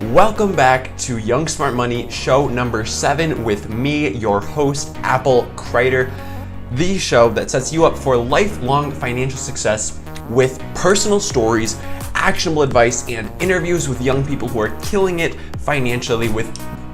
Welcome back to Young Smart Money, show number 7 with me, your host, Crider, the show that sets you up for lifelong financial success with personal stories, actionable advice, and interviews with young people who are killing it financially with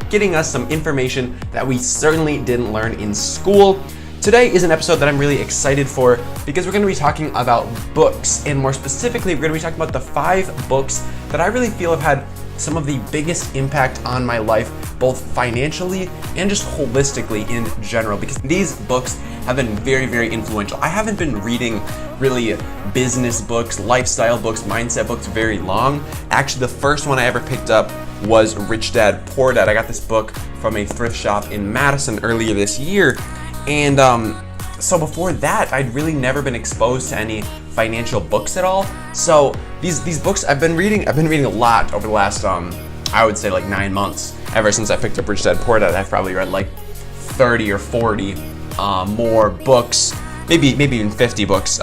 getting us some information that we certainly didn't learn in school. Today is an episode that I'm really excited for because we're going to be talking about books, and more specifically, we're going to be talking about the 5 books that I really feel have had some of the biggest impact on my life, both financially and just holistically in general, because these books have been very, very influential. I haven't been reading really business books, lifestyle books, mindset books very long. Actually, the first one I ever picked up was Rich Dad, Poor Dad. I got this book from a thrift shop in Madison earlier this year. And so before that, I'd really never been exposed to any financial books at all. So these books I've been reading a lot over the last, I would say like 9 months. Ever since I picked up Rich Dad, Poor Dad, I've probably read like 30 or 40 more books, maybe even 50 books,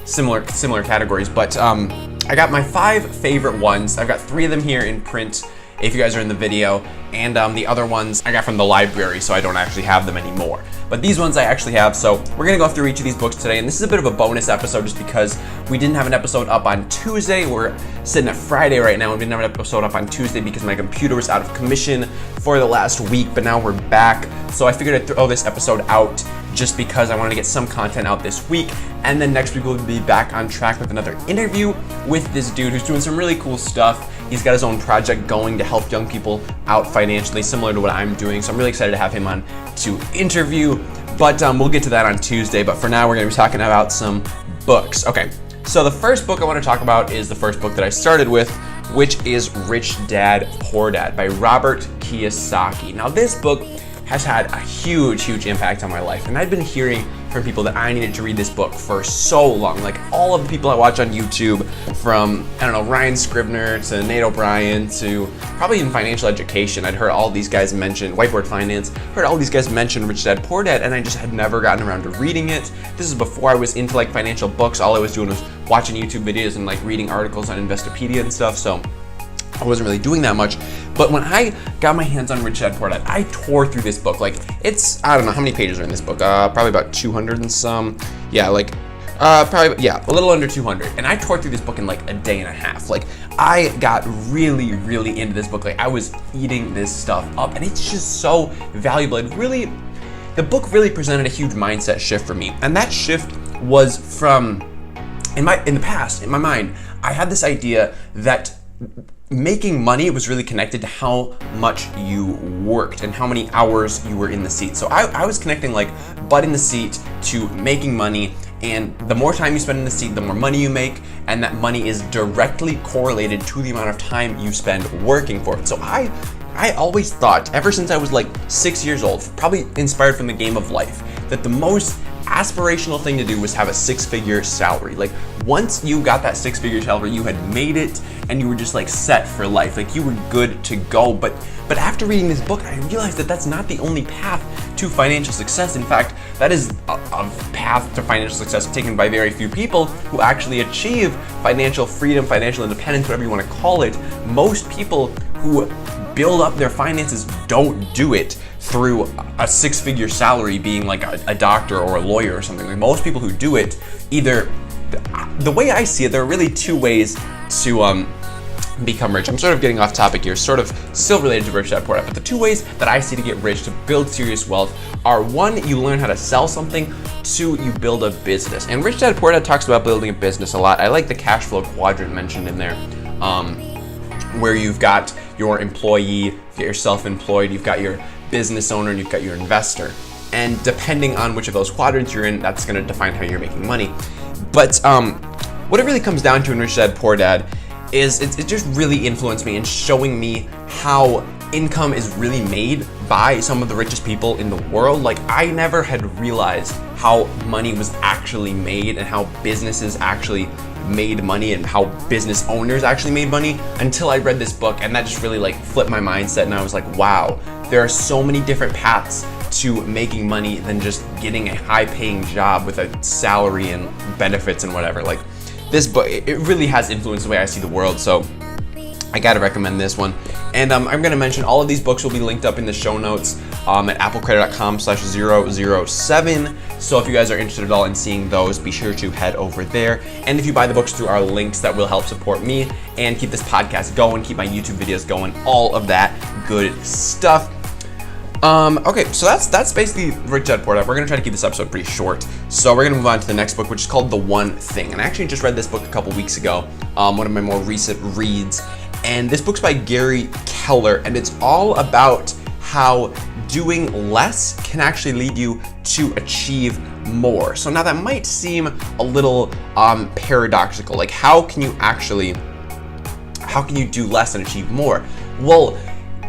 similar categories. But I got my 5 favorite ones. I've got 3 of them here in print if you guys are in the video, and the other ones I got from the library, so I don't actually have them anymore. But these ones I actually have, so we're gonna go through each of these books today, and this is a bit of a bonus episode just because we didn't have an episode up on Tuesday. We're sitting at Friday right now, and we didn't have an episode up on Tuesday because my computer was out of commission for the last week, but now we're back. So I figured I'd throw this episode out just because I wanted to get some content out this week, and then next week we'll be back on track with another interview with this dude who's doing some really cool stuff. He's got his own project going to help young people out financially, similar to what I'm doing. So I'm really excited to have him on to interview, but we'll get to that on Tuesday. But for now, we're gonna be talking about some books. Okay, so the first book I wanna talk about is the first book that I started with, which is Rich Dad, Poor Dad by Robert Kiyosaki. Now this book has had a huge impact on my life, and I've been hearing from people that I needed to read this book for so long. Like all of the people I watch on YouTube, from Ryan Scribner to Nate O'Brien to probably in financial education, I'd heard all these guys mention Whiteboard Finance, heard all these guys mention Rich Dad Poor Dad, and I just had never gotten around to reading it. This is before I was into like financial books. All I was doing was watching YouTube videos and like reading articles on Investopedia and stuff, so I wasn't really doing that much. But when I got my hands on Rich Dad Poor Dad, I tore through this book. Like it's, I don't know how many pages are in this book, probably about 200 and some. Yeah, like probably, yeah, a little under 200. And I tore through this book in like a day and a half. Like I got really into this book. Like I was eating this stuff up, and it's just so valuable. The book really presented a huge mindset shift for me. And that shift was from, in the past, in my mind, I had this idea that making money was really connected to how much you worked and how many hours you were in the seat. So I was connecting like butt in the seat to making money, and the more time you spend in the seat, the more money you make, and that money is directly correlated to the amount of time you spend working for it. So I always thought, ever since I was like 6 years old, probably inspired from the game of life, that the most aspirational thing to do was have a 6-figure salary. Like once you got that 6-figure salary, you had made it and you were just like set for life. Like you were good to go. But after reading this book, I realized that that's not the only path to financial success. In fact, that is a path to financial success taken by very few people who actually achieve financial freedom, financial independence, whatever you want to call it. Most people who build up their finances don't do it through a 6-figure salary, being like a doctor or a lawyer or something. Like most people who do it, either, the way I see it, there are really 2 ways to become rich. I'm sort of getting off topic here, sort of still related to Rich Dad Poor Dad, but the 2 ways that I see to get rich, to build serious wealth, are 1, you learn how to sell something, 2, you build a business. And Rich Dad Poor Dad talks about building a business a lot. I like the cash flow quadrant mentioned in there, where you've got your employee, you've got your self-employed, you've got your business owner, and you've got your investor. And depending on which of those quadrants you're in, that's gonna define how you're making money. But what it really comes down to in Rich Dad Poor Dad is it just really influenced me in showing me how income is really made by some of the richest people in the world. Like I never had realized how money was actually made and how businesses actually made money and how business owners actually made money until I read this book, and that just really like flipped my mindset, and I was like, wow, there are so many different paths to making money than just getting a high-paying job with a salary and benefits and whatever. Like this book, it really has influenced the way I see the world. So I gotta recommend this one. And I'm gonna mention all of these books will be linked up in the show notes at applecrider.com/007. So if you guys are interested at all in seeing those, be sure to head over there. And if you buy the books through our links, that will help support me and keep this podcast going, keep my YouTube videos going, all of that good stuff. Okay, so that's basically Rich Dad Poor Dad. We're gonna try to keep this episode pretty short. So we're gonna move on to the next book, which is called The One Thing. And I actually just read this book a couple weeks ago, one of my more recent reads. And this book's by Gary Keller, and it's all about how doing less can actually lead you to achieve more. So now that might seem a little paradoxical. Like, how can you do less and achieve more? Well,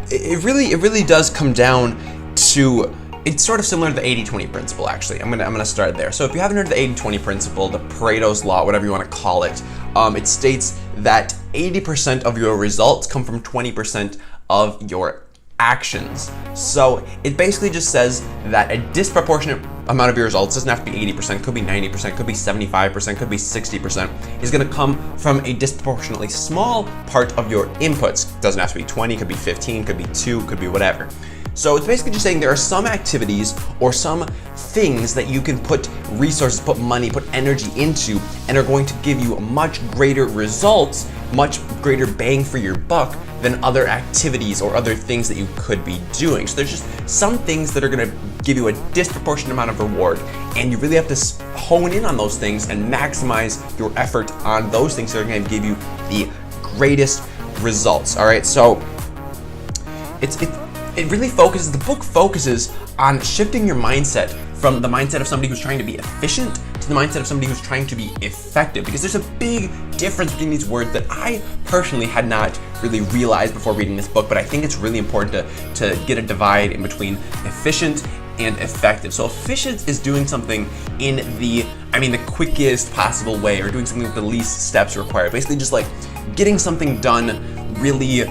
it really does come down to, it's sort of similar to the 80-20 principle, actually. I'm gonna start there. So if you haven't heard of the 80-20 principle, the Pareto's law, whatever you want to call it, it states that 80% of your results come from 20% of your actions. So it basically just says that a disproportionate amount of your results, doesn't have to be 80%, could be 90%, could be 75%, could be 60%, is gonna come from a disproportionately small part of your inputs. Doesn't have to be 20, could be 15, could be 2, could be whatever. So it's basically just saying there are some activities or some things that you can put resources, put money, put energy into, and are going to give you much greater results, much greater bang for your buck than other activities or other things that you could be doing. So there's just some things that are gonna give you a disproportionate amount of reward, and you really have to hone in on those things and maximize your effort on those things that are gonna give you the greatest results. All right, so it really focuses, the book focuses on shifting your mindset from the mindset of somebody who's trying to be efficient to the mindset of somebody who's trying to be effective, because there's a big difference between these words that I personally had not really realized before reading this book, but I think it's really important to get a divide in between efficient and effective. So efficient is doing something in the quickest possible way, or doing something with the least steps required. Basically just like getting something done really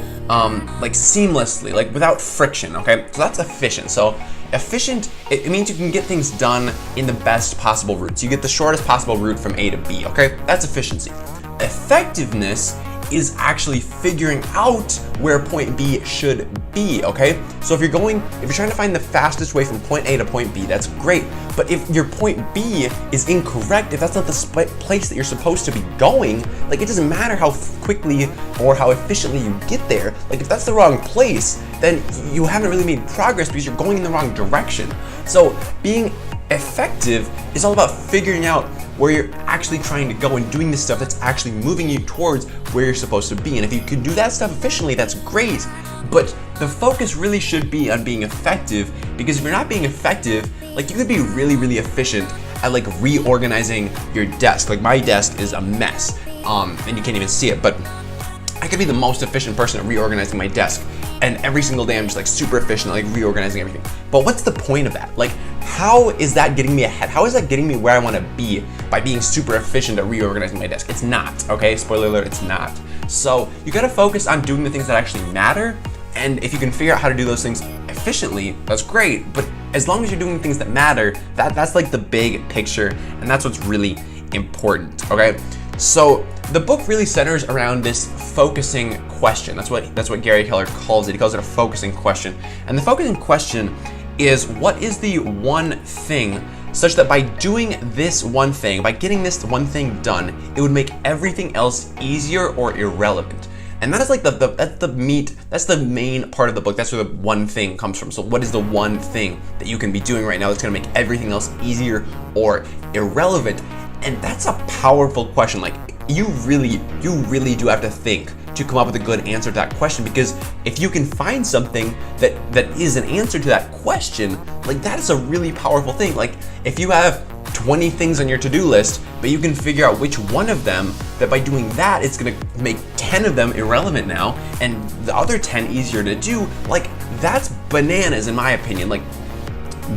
like seamlessly, like without friction, okay? So that's efficient. So efficient, it means you can get things done in the best possible route. So you get the shortest possible route from A to B, okay? That's efficiency. Effectiveness is actually figuring out where point B should be, okay? So if you're trying to find the fastest way from point A to point B, that's great. But if your point B is incorrect, if that's not the place that you're supposed to be going, like it doesn't matter how quickly or how efficiently you get there. Like if that's the wrong place, then you haven't really made progress because you're going in the wrong direction. So being effective is all about figuring out where you're actually trying to go and doing the stuff that's actually moving you towards where you're supposed to be. And if you can do that stuff efficiently, that's great. But the focus really should be on being effective, because if you're not being effective, like you could be really, really efficient at like reorganizing your desk. Like my desk is a mess, and you can't even see it, but I could be the most efficient person at reorganizing my desk. And every single day I'm just like super efficient at like reorganizing everything. But what's the point of that? Like, how is that getting me ahead? How is that getting me where I want to be by being super efficient at reorganizing my desk? It's not, okay? Spoiler alert, it's not. So you gotta focus on doing the things that actually matter. And if you can figure out how to do those things efficiently, that's great. But as long as you're doing things that matter, that's like the big picture, and that's what's really important, okay? So the book really centers around this focusing question. That's what Gary Keller calls it. He calls it a focusing question. And the focusing question is, what is the one thing such that by doing this one thing, by getting this one thing done, it would make everything else easier or irrelevant? And that is like that's the meat, that's the main part of the book. That's where the one thing comes from. So what is the one thing that you can be doing right now that's gonna make everything else easier or irrelevant? And that's a powerful question. Like you really do have to think to come up with a good answer to that question, because if you can find something that is an answer to that question, like that is a really powerful thing. Like if you have 20 things on your to-do list, but you can figure out which one of them, that by doing that, it's gonna make 10 of them irrelevant now, and the other 10 easier to do, like that's bananas in my opinion. Like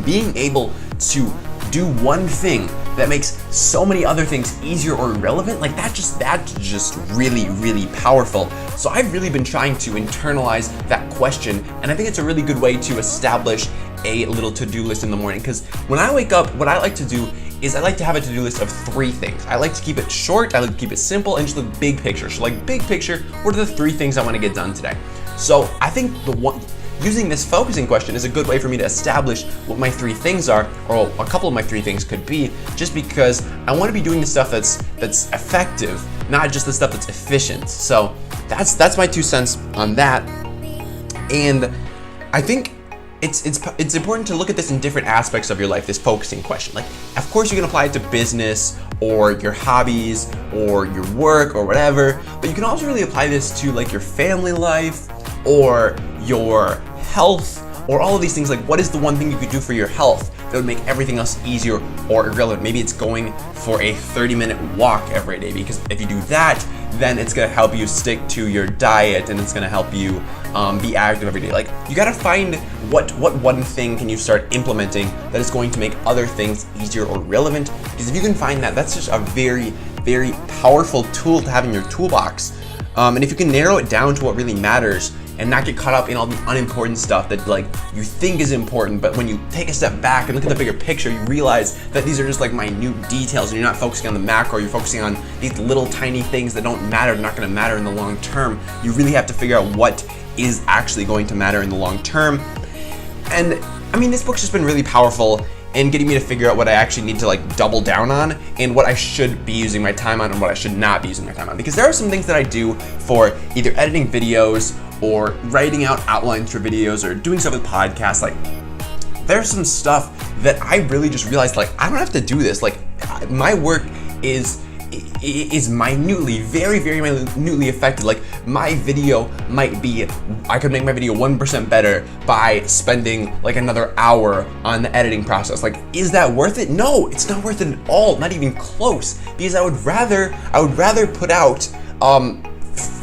being able to do one thing that makes so many other things easier or irrelevant, like that's just really powerful. So I've really been trying to internalize that question, and I think it's a really good way to establish a little to-do list in the morning. Because when I wake up, what I like to do is I like to have a to-do list of 3 things. I like to keep it short, I like to keep it simple, and just look big picture. So like big picture, what are the 3 things I want to get done today? So I think using this focusing question is a good way for me to establish what my 3 things are, or a couple of my 3 things could be, just because I want to be doing the stuff that's effective, not just the stuff that's efficient. So that's my 2 cents on that. And I think it's important to look at this in different aspects of your life, this focusing question. Like, of course you can apply it to business or your hobbies or your work or whatever, but you can also really apply this to like your family life or your health or all of these things. Like, what is the one thing you could do for your health that would make everything else easier or irrelevant? Maybe it's going for a 30-minute walk every day, because if you do that, then it's gonna help you stick to your diet and it's gonna help you be active every day. Like, you gotta find what one thing can you start implementing that is going to make other things easier or relevant, because if you can find that, that's just a very, very powerful tool to have in your toolbox. And if you can narrow it down to what really matters and not get caught up in all the unimportant stuff that like you think is important, but when you take a step back and look at the bigger picture, you realize that these are just like minute details and you're not focusing on the macro, you're focusing on these little tiny things that don't matter, they're not gonna matter in the long term. You really have to figure out what is actually going to matter in the long term. And I mean, this book's just been really powerful in getting me to figure out what I actually need to like double down on and what I should be using my time on and what I should not be using my time on. Because there are some things that I do for either editing videos or writing out outlines for videos or doing stuff with podcasts. Like, there's some stuff that I really just realized, like, I don't have to do this. Like, my work is minutely, very, very minutely affected. Like, my video might be, I could make my video 1% better by spending like another hour on the editing process. Like, is that worth it? No, it's not worth it at all, not even close. Because I would rather put out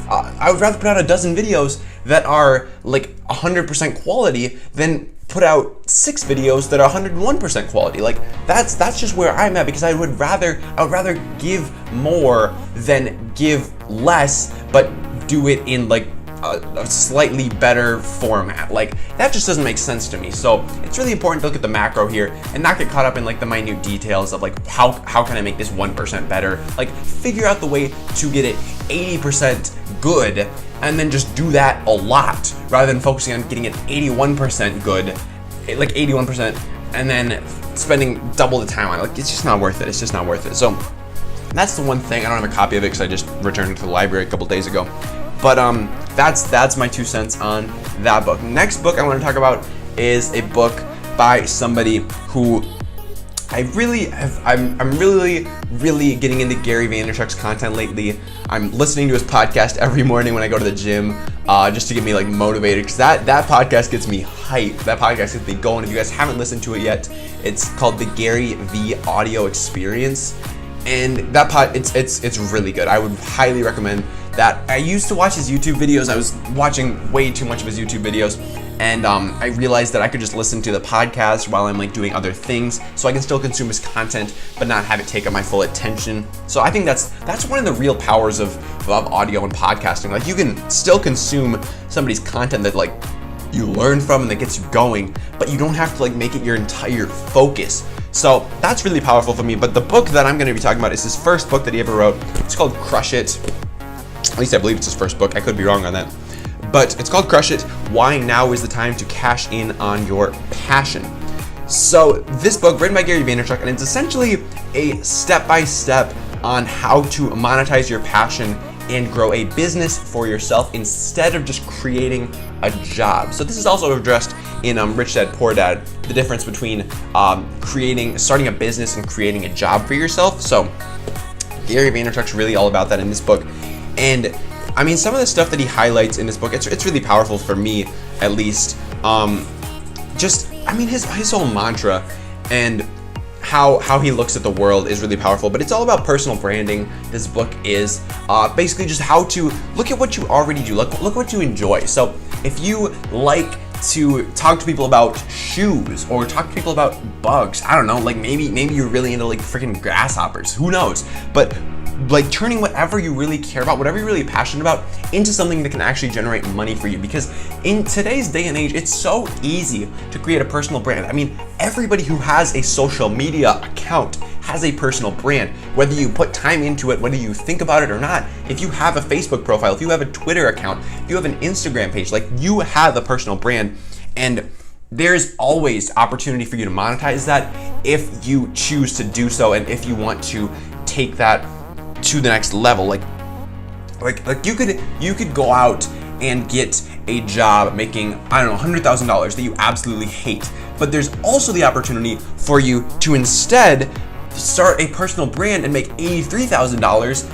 a dozen videos that are like 100% quality than put out 6 videos that are 101% quality. Like, that's just where I'm at, because I would rather give more than give less, but do it in like a slightly better format. Like, that just doesn't make sense to me. So it's really important to look at the macro here and not get caught up in like the minute details of like how can I make this 1% better. Like, figure out the way to get it 80% good and then just do that a lot, rather than focusing on getting it 81% good, like 81%, and then spending double the time on it. Like, it's just not worth it. It's just not worth it. So that's the one thing. I don't have a copy of it because I just returned it to the library a couple days ago. But that's my 2 cents on that book. Next book I want to talk about is a book by somebody who I'm really getting into Gary Vaynerchuk's content lately. I'm listening to his podcast every morning when I go to the gym, just to get me like motivated, because that podcast gets me hyped. That podcast gets me going. If you guys haven't listened to it yet, it's called the Gary V Audio Experience, and that it's really good. I would highly recommend that. I used to watch his YouTube videos. I was watching way too much of his YouTube videos, and I realized that I could just listen to the podcast while I'm like doing other things, so I can still consume his content but not have it take up my full attention. So I think that's one of the real powers of audio and podcasting. Like, you can still consume somebody's content that like you learn from and that gets you going, but you don't have to like make it your entire focus. So that's really powerful for me. But the book that I'm going to be talking about is his first book that he ever wrote. It's called Crush It. At least I believe it's his first book. I could be wrong on that. But it's called Crush It, Why Now is the Time to Cash In on Your Passion. So this book, written by Gary Vaynerchuk, and it's essentially a step-by-step on how to monetize your passion and grow a business for yourself instead of just creating a job. So this is also addressed in Rich Dad Poor Dad, the difference between starting a business and creating a job for yourself. So Gary Vaynerchuk's really all about that in this book. And I mean, some of the stuff that he highlights in this book, it's really powerful for me, at least. His whole mantra and how he looks at the world is really powerful, but it's all about personal branding. This book is basically just how to look at what you already do, look what you enjoy. So if you like to talk to people about shoes or talk to people about bugs, I don't know, like maybe you're really into like freaking grasshoppers, who knows? But like turning whatever you really care about, whatever you're really passionate about, into something that can actually generate money for you. Because in today's day and age, it's so easy to create a personal brand. I mean, everybody who has a social media account has a personal brand. Whether you put time into it, whether you think about it or not, if you have a Facebook profile, if you have a Twitter account, if you have an Instagram page, like, you have a personal brand, and there's always opportunity for you to monetize that if you choose to do so, and if you want to take that to the next level. Like you could go out and get a job making, I don't know, $100,000 that you absolutely hate. But there's also the opportunity for you to instead start a personal brand and make $83,000,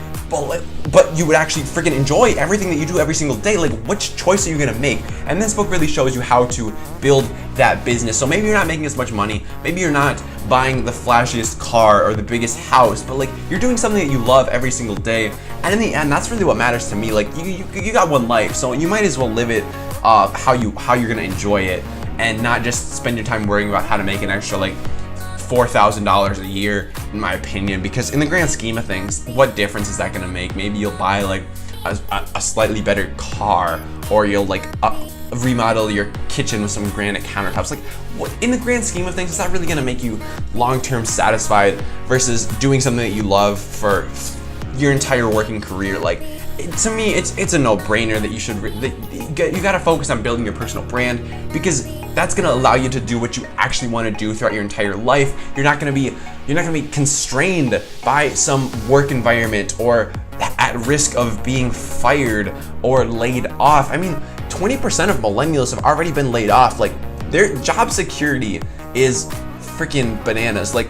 but you would actually freaking enjoy everything that you do every single day. Like, which choice are you gonna make? And this book really shows you how to build that business. So maybe you're not making as much money, maybe you're not buying the flashiest car or the biggest house, but like, you're doing something that you love every single day. And in the end, that's really what matters to me. Like, you got one life, so you might as well live it how you're gonna enjoy it, and not just spend your time worrying about how to make an extra like $4,000 a year, in my opinion. Because in the grand scheme of things, what difference is that gonna make? Maybe you'll buy like a slightly better car, or you'll like remodel your kitchen with some granite countertops. Like, what, in the grand scheme of things, is that really gonna make you long-term satisfied versus doing something that you love for your entire working career? Like, to me, it's a no-brainer that you gotta focus on building your personal brand, because that's gonna allow you to do what you actually want to do throughout your entire life. You're not gonna be constrained by some work environment, or at risk of being fired or laid off. I mean, 20% of millennials have already been laid off. Like, their job security is freaking bananas. Like,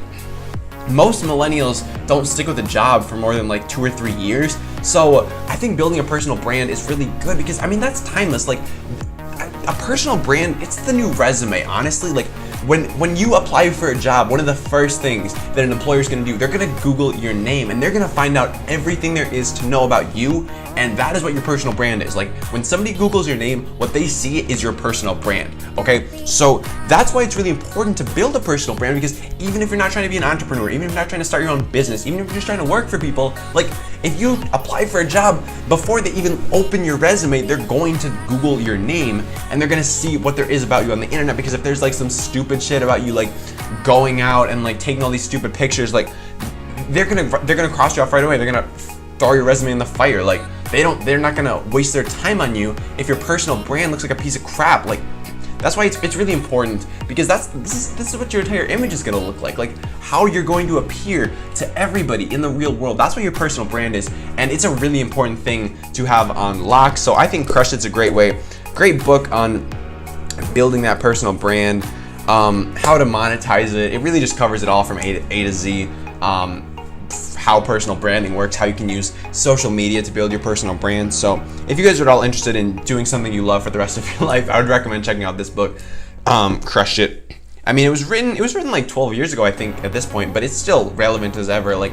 most millennials don't stick with a job for more than like 2 or 3 years. So I think building a personal brand is really good, because I mean, that's timeless. Like, a personal brand, it's the new resume, honestly. Like, when you apply for a job, one of the first things that an employer is going to do, they're going to Google your name, and they're going to find out everything there is to know about you. And that is what your personal brand is. Like, when somebody Googles your name, what they see is your personal brand. Okay, so that's why it's really important to build a personal brand, because even if you're not trying to be an entrepreneur, even if you're not trying to start your own business, even if you're just trying to work for people, like, if you apply for a job, before they even open your resume, they're going to Google your name, and they're gonna see what there is about you on the internet. Because if there's like some stupid shit about you, like going out and like taking all these stupid pictures, like, they're gonna cross you off right away. They're gonna throw your resume in the fire. Like, they're not gonna waste their time on you if your personal brand looks like a piece of crap. Like, that's why it's really important, because this is what your entire image is gonna look like how you're going to appear to everybody in the real world. That's what your personal brand is, and it's a really important thing to have on lock. So I think Crush It's a great book on building that personal brand, how to monetize it. It really just covers it all from A to Z. How personal branding works, how you can use social media to build your personal brand. So if you guys are at all interested in doing something you love for the rest of your life, I would recommend checking out this book, Crush It. I mean, it was written like 12 years ago, I think, at this point, but it's still relevant as ever. Like,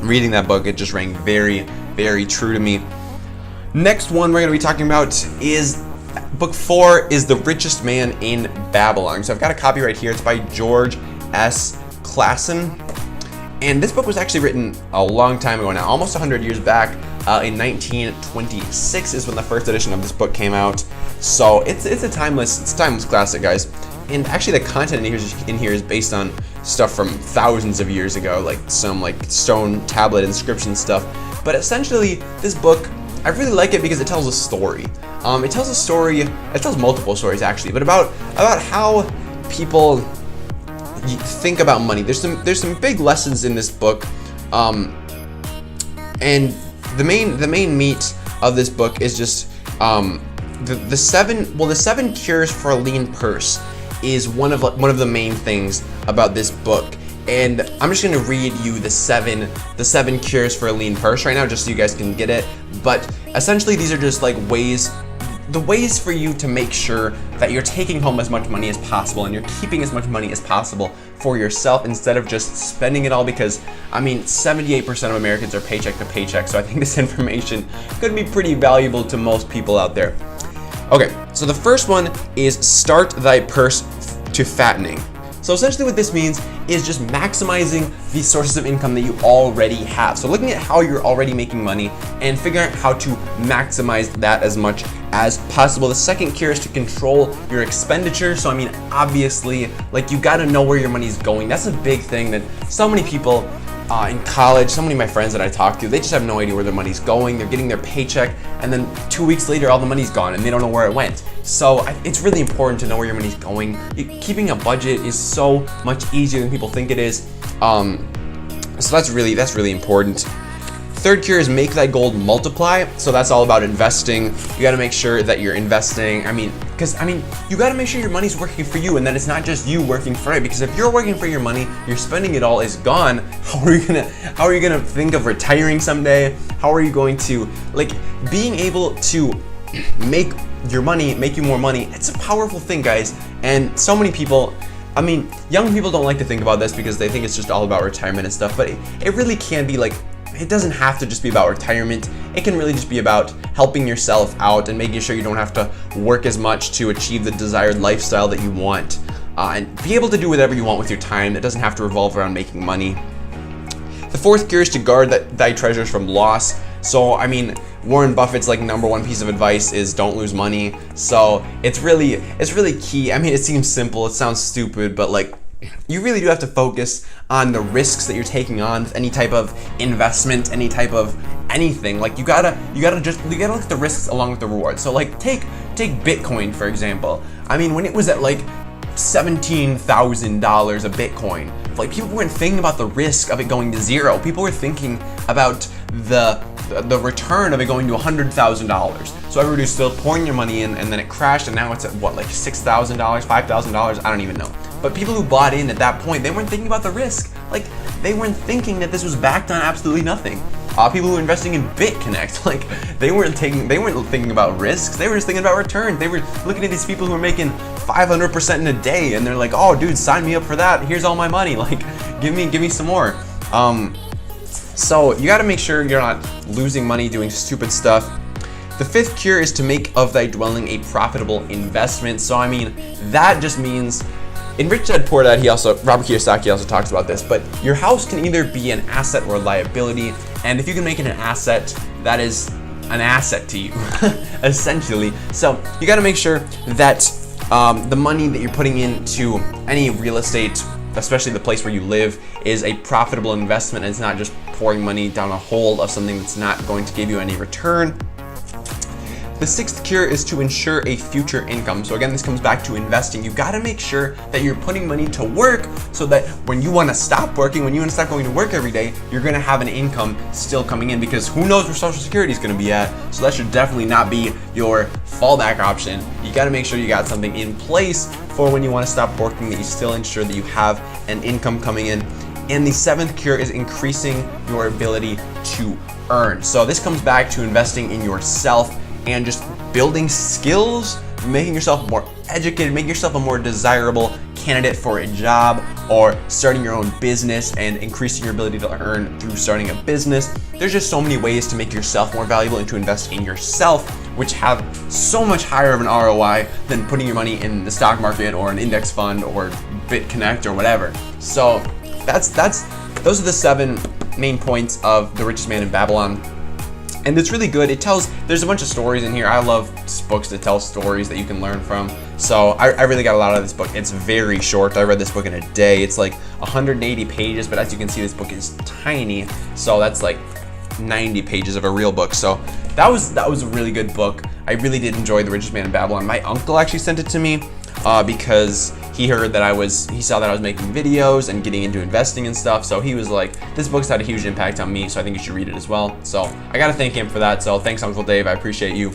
reading that book, it just rang very, very true to me. Next one we're going to be talking about is book 4 is The Richest Man in Babylon. So I've got a copy right here. It's by George S. Clason. And this book was actually written a long time ago now, almost 100 years back. In 1926 is when the first edition of this book came out. So it's a timeless classic, guys. And actually, the content in here is based on stuff from thousands of years ago, like some like stone tablet inscription stuff. But essentially, this book, I really like it because it tells a story. It tells multiple stories actually, but about how people think about money. There's some big lessons in this book, and the main meat of this book is just the seven cures for a lean purse is one of the main things about this book. And I'm just gonna read you the seven cures for a lean purse right now, just so you guys can get it. But essentially, these are just like ways for you to make sure that you're taking home as much money as possible and you're keeping as much money as possible for yourself, instead of just spending it all. Because I mean, 78% of Americans are paycheck to paycheck, so I think this information could be pretty valuable to most people out there. Okay, so the first one is start thy purse to fattening. So essentially what this means is just maximizing the sources of income that you already have. So looking at how you're already making money and figuring out how to maximize that as much as possible. The second cure is to control your expenditure. So I mean, obviously, like, you gotta know where your money's going. That's a big thing that so many people in college, so many of my friends that I talk to, they just have no idea where their money's going. They're getting their paycheck, and then 2 weeks later, all the money's gone, and they don't know where it went. So it's really important to know where your money's going. Keeping a budget is so much easier than people think it is. So that's really important. Third cure is make that gold multiply. So that's all about investing. You got to make sure that you're investing. Because you got to make sure your money's working for you, and that it's not just you working for it. Because if you're working for your money, you're spending it all, is gone. How are you gonna think of retiring someday? How are you going to, like, being able to make your money make you more money? It's a powerful thing, guys. And so many people, young people don't like to think about this because they think it's just all about retirement and stuff. But it really can be, like, it doesn't have to just be about retirement. It can really just be about helping yourself out and making sure you don't have to work as much to achieve the desired lifestyle that you want, and be able to do whatever you want with your time. That doesn't have to revolve around making money. The fourth cure is to guard thy treasures from loss. So Warren Buffett's number one piece of advice is don't lose money. So it's really key. It seems simple, it sounds stupid, but you really do have to focus on the risks that you're taking on with any type of investment, any type of anything. You gotta look at the risks along with the rewards. So take Bitcoin, for example. When it was at $17,000 a Bitcoin, people weren't thinking about the risk of it going to zero. People were thinking about the return of it going to $100,000. So everybody was still pouring your money in, and then it crashed, and now it's at what, $6,000, $5,000? I don't even know. But people who bought in at that point, they weren't thinking about the risk. They weren't thinking that this was backed on absolutely nothing. People who were investing in BitConnect, they weren't thinking about risks. They were just thinking about returns. They were looking at these people who were making 500% in a day, and they're like, "Oh, dude, sign me up for that. Here's all my money. Give me some more." So you got to make sure you're not losing money doing stupid stuff. The fifth cure is to make of thy dwelling a profitable investment. So that just means, in Rich Dad Poor Dad, Robert Kiyosaki also talks about this, but your house can either be an asset or a liability. And if you can make it an asset, that is an asset to you, essentially. So you got to make sure that the money that you're putting into any real estate, especially the place where you live, is a profitable investment, and it's not just pouring money down a hole of something that's not going to give you any return. The sixth cure is to ensure a future income. So again, this comes back to investing. You gotta make sure that you're putting money to work so that when you wanna stop working, when you wanna stop going to work every day, you're gonna have an income still coming in, because who knows where Social Security is gonna be at. So that should definitely not be your fallback option. You gotta make sure you got something in place for when you wanna stop working, that you still ensure that you have an income coming in. And the seventh cure is increasing your ability to earn. So this comes back to investing in yourself and just building skills, making yourself more educated, making yourself a more desirable candidate for a job, or starting your own business and increasing your ability to earn through starting a business. There's just so many ways to make yourself more valuable and to invest in yourself, which have so much higher of an ROI than putting your money in the stock market or an index fund or BitConnect or whatever. So those are the 7 main points of The Richest Man in Babylon. And it's really good. There's a bunch of stories in here. I love books that tell stories that you can learn from. So I really got a lot out of this book. It's very short. I read this book in a day. It's 180 pages, but as you can see, this book is tiny. So that's 90 pages of a real book. So that was a really good book. I really did enjoy The Richest Man in Babylon. My uncle actually sent it to me because he heard that he saw that I was making videos and getting into investing and stuff. So he was like, this book's had a huge impact on me, so I think you should read it as well. So I gotta thank him for that. So thanks, Uncle Dave. I appreciate you.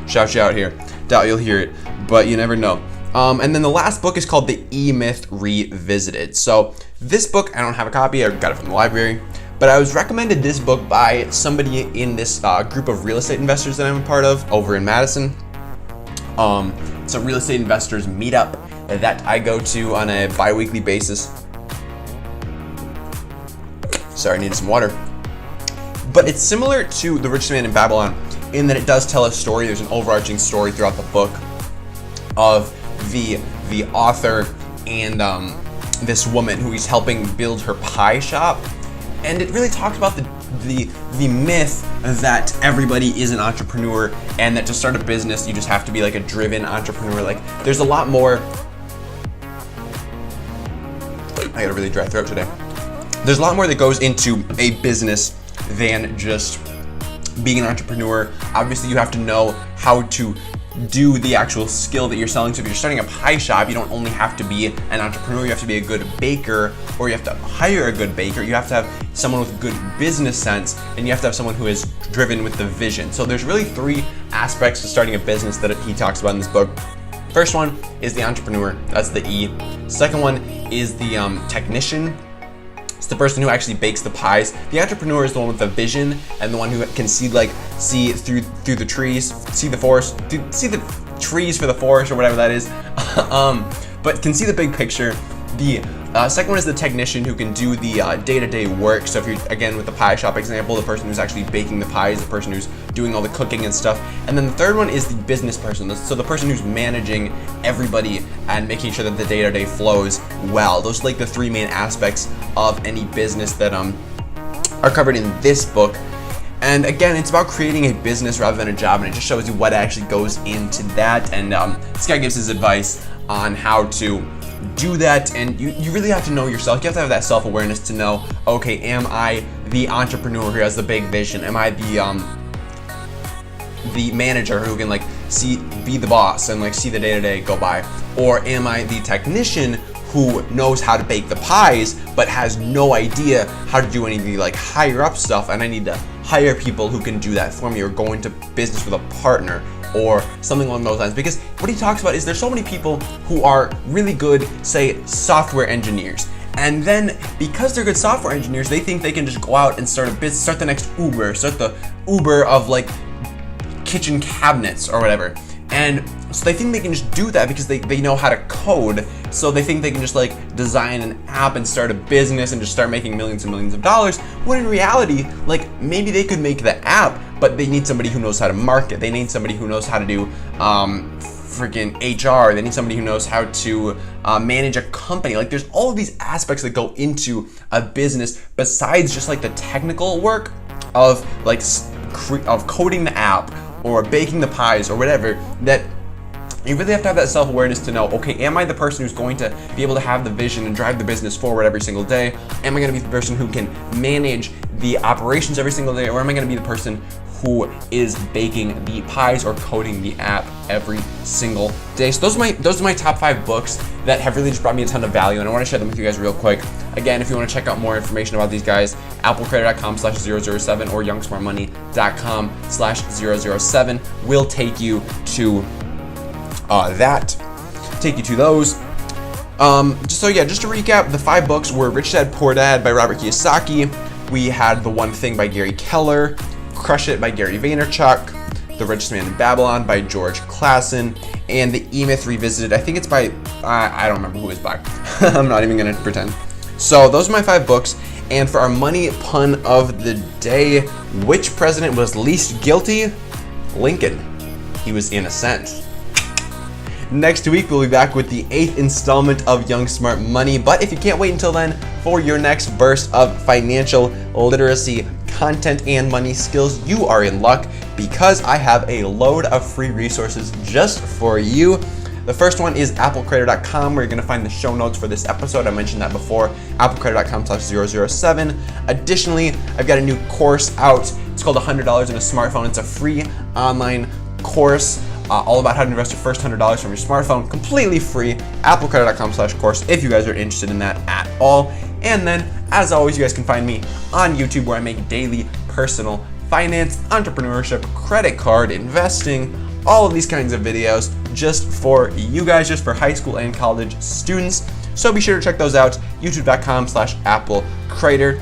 Shout you out here. Doubt you'll hear it, but you never know. And then the last book is called The E-Myth Revisited. So this book, I don't have a copy. I got it from the library. But I was recommended this book by somebody in this group of real estate investors that I'm a part of over in Madison. It's a real estate investors meetup that I go to on a bi-weekly basis. Sorry, I needed some water. But it's similar to The Richest Man in Babylon in that it does tell a story. There's an overarching story throughout the book of the author and this woman who he's helping build her pie shop. And it really talks about the myth that everybody is an entrepreneur, and that to start a business you just have to be like a driven entrepreneur. Like, there's a lot more. I got a really dry throat today. There's a lot more that goes into a business than just being an entrepreneur. Obviously, you have to know how to do the actual skill that you're selling. So if you're starting a pie shop, you don't only have to be an entrepreneur, you have to be a good baker, or you have to hire a good baker. You have to have someone with good business sense, and you have to have someone who is driven with the vision. So there's really 3 aspects to starting a business that he talks about in this book. First one is the entrepreneur, that's the E. Second one is the technician. It's the person who actually bakes the pies. The entrepreneur is the one with the vision and the one who can see through the trees, see the forest, see the trees for the forest or whatever that is, but can see the big picture. The second one is the technician, who can do the day-to-day work. So if you're, again, with the pie shop example, the person who's actually baking the pies, the person who's doing all the cooking and stuff. And then the third one is the business person. So the person who's managing everybody and making sure that the day-to-day flows well. Those are like the 3 main aspects of any business that are covered in this book. And again, it's about creating a business rather than a job, and it just shows you what actually goes into that. And this guy gives his advice on how to do that, and you really have to know yourself. You have to have that self-awareness to know, okay, am I the entrepreneur who has the big vision? Am I the manager who can be the boss and see the day-to-day go by? Or am I the technician who knows how to bake the pies but has no idea how to do any of the higher up stuff, and I need to hire people who can do that for me, or go into business with a partner or something along those lines? Because what he talks about is there's so many people who are really good, say, software engineers, and then because they're good software engineers, they think they can just go out and start a business, start the next Uber, start the Uber of kitchen cabinets or whatever. And so they think they can just do that because they know how to code. So they think they can just design an app and start a business and just start making millions and millions of dollars. When in reality, maybe they could make the app, but they need somebody who knows how to market. They need somebody who knows how to do freaking HR. They need somebody who knows how to manage a company. There's all of these aspects that go into a business besides just the technical work of coding the app or baking the pies or whatever, that you really have to have that self-awareness to know, okay, am I the person who's going to be able to have the vision and drive the business forward every single day? Am I going to be the person who can manage the operations every single day? Or am I going to be the person who is baking the pies or coding the app every single day? So those are my top 5 books that have really just brought me a ton of value, and I want to share them with you guys real quick. Again, if you want to check out more information about these guys, applecrider.com/007 or youngsmartmoney.com/007 will take you to those. Just to recap, the 5 books were Rich Dad Poor Dad by Robert Kiyosaki. We had The One Thing by Gary Keller, Crush It by Gary Vaynerchuk, The Richest Man in Babylon by George Clason, and The E-Myth Revisited. I think it's by, I don't remember who it's by. I'm not even going to pretend. So those are my 5 books. And for our money pun of the day, which president was least guilty? Lincoln. He was innocent. Next week, we'll be back with the 8th installment of Young Smart Money. But if you can't wait until then for your next burst of financial literacy content and money skills, you are in luck, because I have a load of free resources just for you. The first one is applecrider.com, where you're going to find the show notes for this episode. I mentioned that before, applecrider.com/007. Additionally, I've got a new course out. It's called $100 in a Smartphone. It's a free online course all about how to invest your first $100 from your smartphone, completely free. applecrider.com/course if you guys are interested in that at all. And then, as always, you guys can find me on YouTube, where I make daily personal finance, entrepreneurship, credit card, investing, all of these kinds of videos just for you guys, just for high school and college students. So be sure to check those out, youtube.com/applecrider.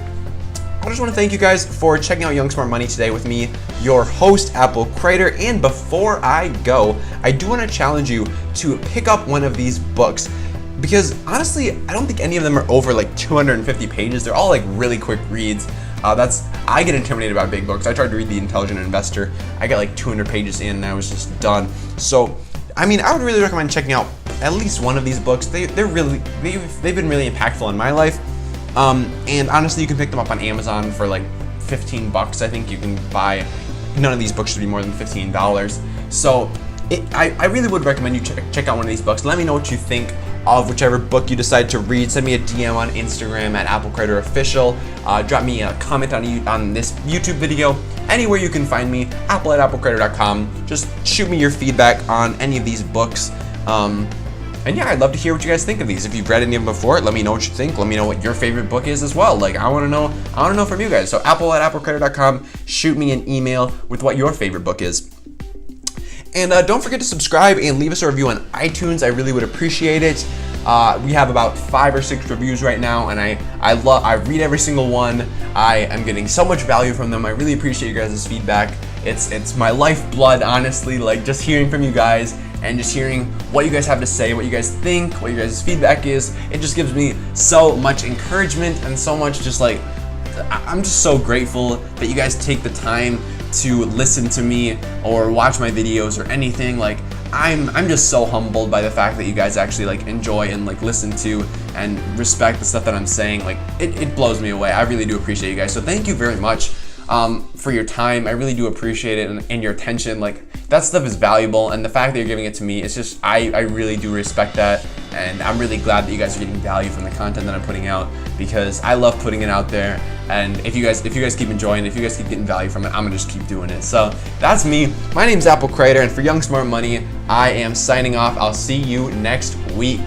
I just want to thank you guys for checking out Young Smart Money today with me, your host, Apple Crider. And before I go, I do want to challenge you to pick up one of these books, because honestly, I don't think any of them are over 250 pages. They're all really quick reads. I get intimidated by big books. I tried to read The Intelligent Investor. I got 200 pages in and I was just done. So, I would really recommend checking out at least one of these books. They've been really impactful in my life. And honestly, you can pick them up on Amazon for like $15. I think you can buy. None of these books should be more than $15. So I really would recommend you check out one of these books. Let me know what you think of whichever book you decide to read. Send me a DM on Instagram at AppleCriderOfficial. Drop me a comment on this YouTube video. Anywhere you can find me, apple@applecrider.com. Just shoot me your feedback on any of these books. And yeah, I'd love to hear what you guys think of these. If you've read any of them before, let me know what you think. Let me know what your favorite book is as well. Like, I want to know from you guys. So apple@applecrider.com. Shoot me an email with what your favorite book is. And don't forget to subscribe and leave us a review on iTunes. I really would appreciate it. We have about 5 or 6 reviews right now, and I read every single one. I am getting so much value from them. I really appreciate you guys' feedback. It's my lifeblood, honestly. Like, just hearing from you guys and just hearing what you guys have to say, what you guys think, what your guys' feedback is. It just gives me so much encouragement and so much just like, I'm just so grateful that you guys take the time to listen to me or watch my videos or anything. Like, I'm just so humbled by the fact that you guys actually like enjoy and like listen to and respect the stuff that I'm saying. Like, it blows me away. I really do appreciate you guys. So thank you very much for your time. I really do appreciate it, and your attention. Like, that stuff is valuable, and the fact that you're giving it to me, it's just, I really do respect that, and I'm really glad that you guys are getting value from the content that I'm putting out, because I love putting it out there. And if you guys keep enjoying it, if you guys keep getting value from it, I'm gonna just keep doing it. So that's me. My name's Apple Crider, and for Young Smart Money, I am signing off. I'll see you next week.